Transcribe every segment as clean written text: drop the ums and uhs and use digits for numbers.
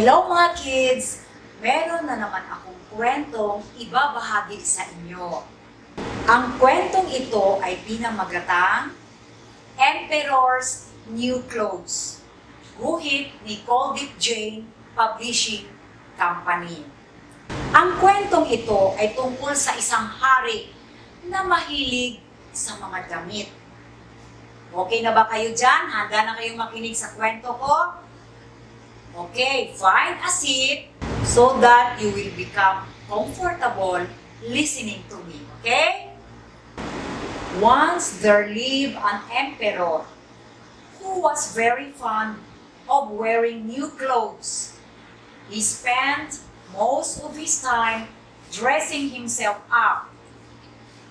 Hello mga kids! Meron na naman akong kwentong ibabahagi sa inyo. Ang kwentong ito ay pinamagatang Emperor's New Clothes, guhit ni Coldip Jane Publishing Company. Ang kwentong ito ay tungkol sa isang hari na mahilig sa mga damit. Okay na ba kayo dyan? Handa na kayong makinig sa kwento ko? Okay, find a seat so that you will become comfortable listening to me, okay? Once there lived an emperor who was very fond of wearing new clothes. He spent most of his time dressing himself up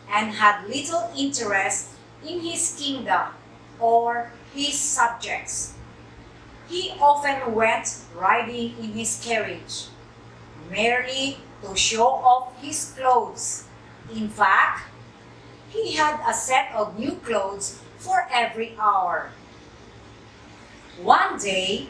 and had little interest in his kingdom or his subjects. He often went riding in his carriage, merely to show off his clothes. In fact, he had a set of new clothes for every hour. One day,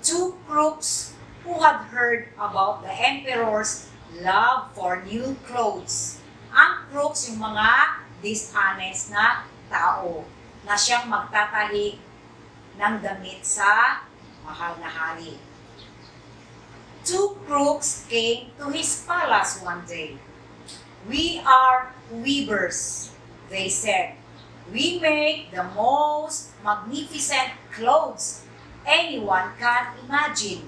two crooks who had heard about the emperor's love for new clothes. Ang crooks yung mga dishonest na tao na siyang magtatahi ng damit sa mahal na hari. Two crooks came to his palace one day. "We are weavers," they said. "We make the most magnificent clothes anyone can imagine.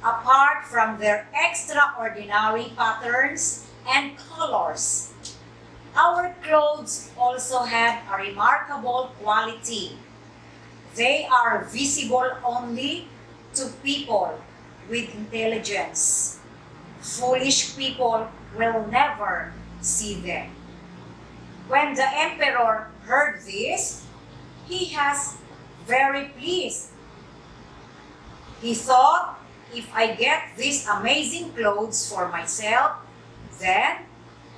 Apart from their extraordinary patterns and colors, our clothes also have a remarkable quality. They are visible only to people with intelligence. Foolish people will never see them." When the emperor heard this, he was very pleased. He thought, "If I get these amazing clothes for myself, then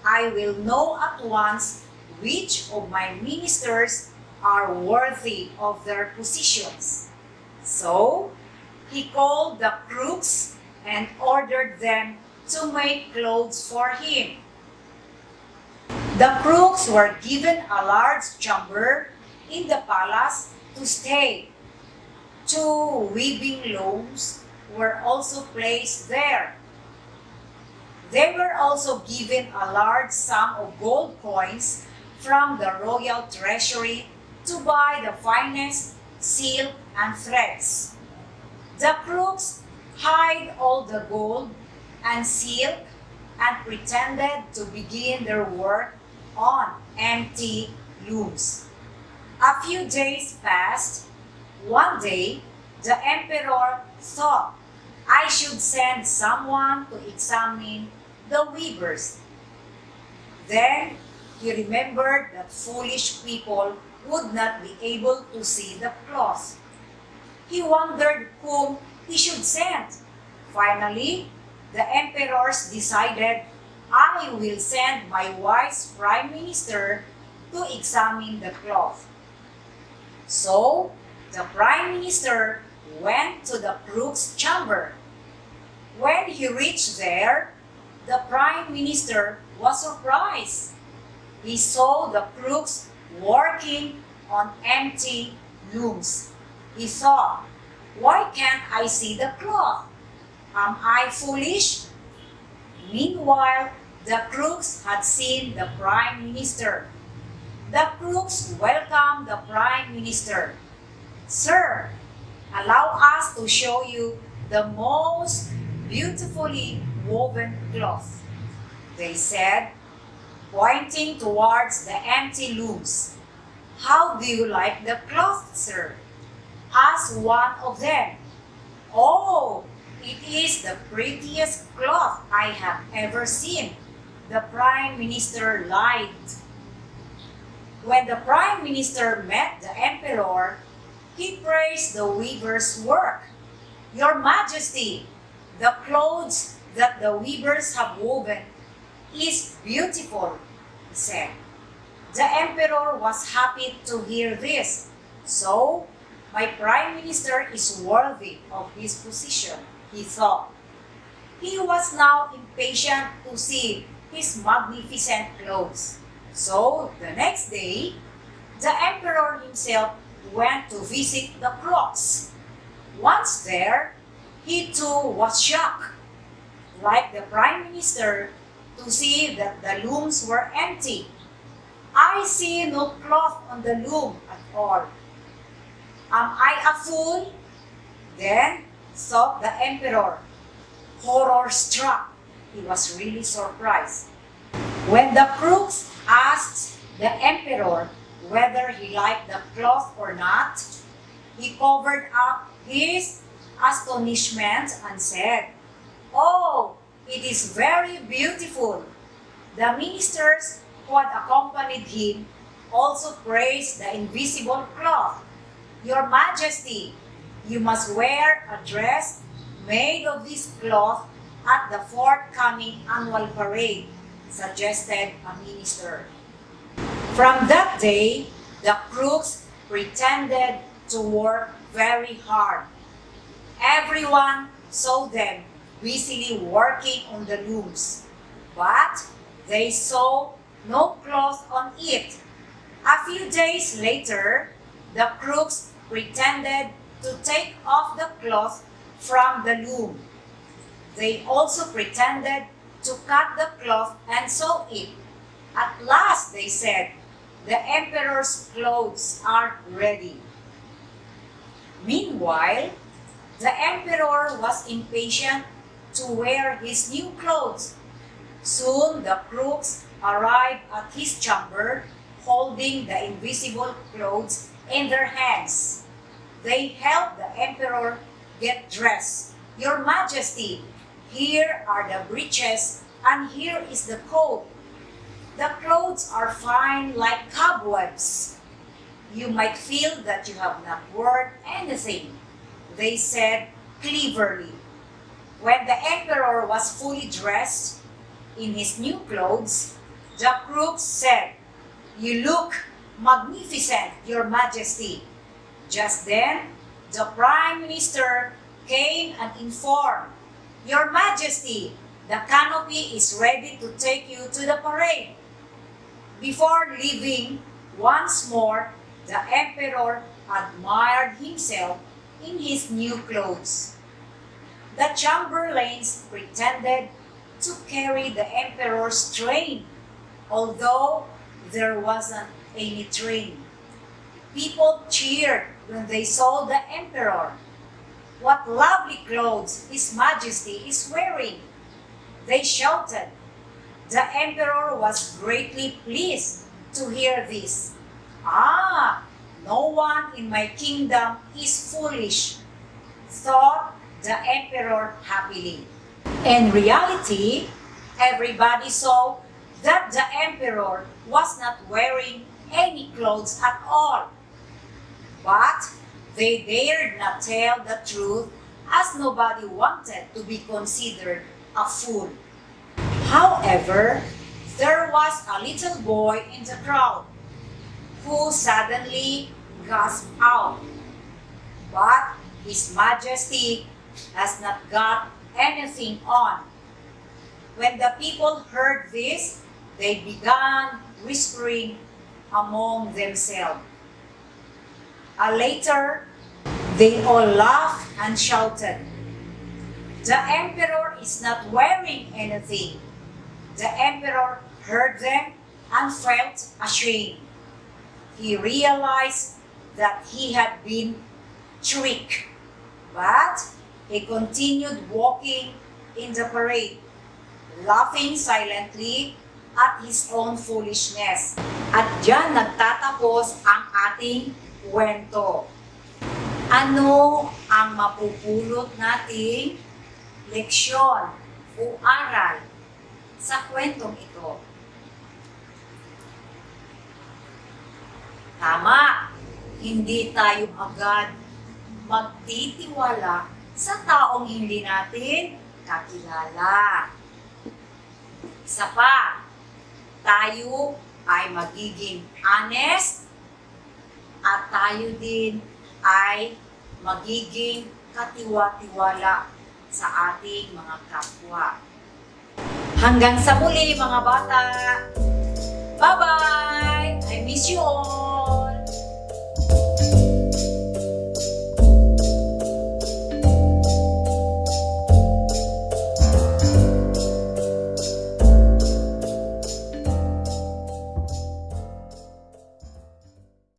I will know at once which of my ministers are worthy of their positions." So, he called the crooks and ordered them to make clothes for him. The crooks were given a large chamber in the palace to stay. Two weaving looms were also placed there. They were also given a large sum of gold coins from the royal treasury to buy the finest silk and threads. The crooks hid all the gold and silk and pretended to begin their work on empty looms. A few days passed. One day, the emperor thought, "I should send someone to examine the weavers." Then he remembered that foolish people would not be able to see the cloth. He wondered whom he should send. Finally, the emperors decided, "I will send my wise prime minister to examine the cloth." So, the prime minister went to the crook's chamber. When he reached there, the prime minister was surprised. He saw the crooks working on empty looms. He thought, "Why can't I see the cloth? Am I foolish?" Meanwhile, the crooks had seen the prime minister. The crooks welcomed the prime minister. "Sir, allow us to show you the most beautifully woven cloth," they said, pointing towards the empty looms. "How do you like the cloth, sir?" asked one of them. "Oh, it is the prettiest cloth I have ever seen," the prime minister lied. When the prime minister met the emperor, he praised the weaver's work. "Your Majesty, the clothes that the weavers have woven is beautiful," he said. The emperor was happy to hear this. "So, my prime minister is worthy of his position," he thought. He was now impatient to see his magnificent clothes. So, the next day, the emperor himself went to visit the crooks. Once there, he too was shocked, like the prime minister, to see that the looms were empty. I see no cloth on the loom at all. Am I a fool? Then thought the emperor. Horror struck, he was really surprised. When the crooks asked the emperor whether he liked the cloth or not, he covered up his astonishment and said, "Oh, it is very beautiful." The ministers who had accompanied him also praised the invisible cloth. "Your Majesty, you must wear a dress made of this cloth at the forthcoming annual parade," suggested a minister. From that day, the crooks pretended to work very hard. Everyone saw them busily working on the looms, but they saw no cloth on it. A few days later, the crooks pretended to take off the cloth from the loom. They also pretended to cut the cloth and sew it. At last, they said, "The emperor's clothes are ready." Meanwhile, the emperor was impatient to wear his new clothes. Soon the crooks arrived at his chamber, holding the invisible clothes in their hands. They helped the emperor get dressed. "Your Majesty, here are the breeches and here is the coat. The clothes are fine like cobwebs. You might feel that you have not worn anything," they said cleverly. When the emperor was fully dressed in his new clothes, the crooks said, "You look magnificent, Your Majesty." Just then, the prime minister came and informed, "Your Majesty, the canopy is ready to take you to the parade." Before leaving, once more, the emperor admired himself in his new clothes. The chamberlains pretended to carry the emperor's train, although there wasn't any train. People cheered when they saw the emperor. "What lovely clothes His Majesty is wearing!" they shouted. The emperor was greatly pleased to hear this. "Ah, no one in my kingdom is foolish," thought the emperor happily. In reality, everybody saw that the emperor was not wearing any clothes at all. But they dared not tell the truth, as nobody wanted to be considered a fool. However, there was a little boy in the crowd who suddenly gasped out, "But His Majesty has not got anything on." When the people heard this, they began whispering among themselves. Later, they all laughed and shouted, "The emperor is not wearing anything." The emperor heard them and felt ashamed. He realized that he had been tricked, but he continued walking in the parade, laughing silently at his own foolishness. At diyan nagtatapos ang ating kwento. Ano ang mapupulot nating leksyon o aral sa kwentong ito? Tama, hindi tayo agad magtitiwala sa taong hindi natin kakilala. Isa pa, tayo ay magiging honest at tayo din ay magiging katiwa-tiwala sa ating mga kapwa. Hanggang sa muli mga bata! Bye-bye! I miss you all!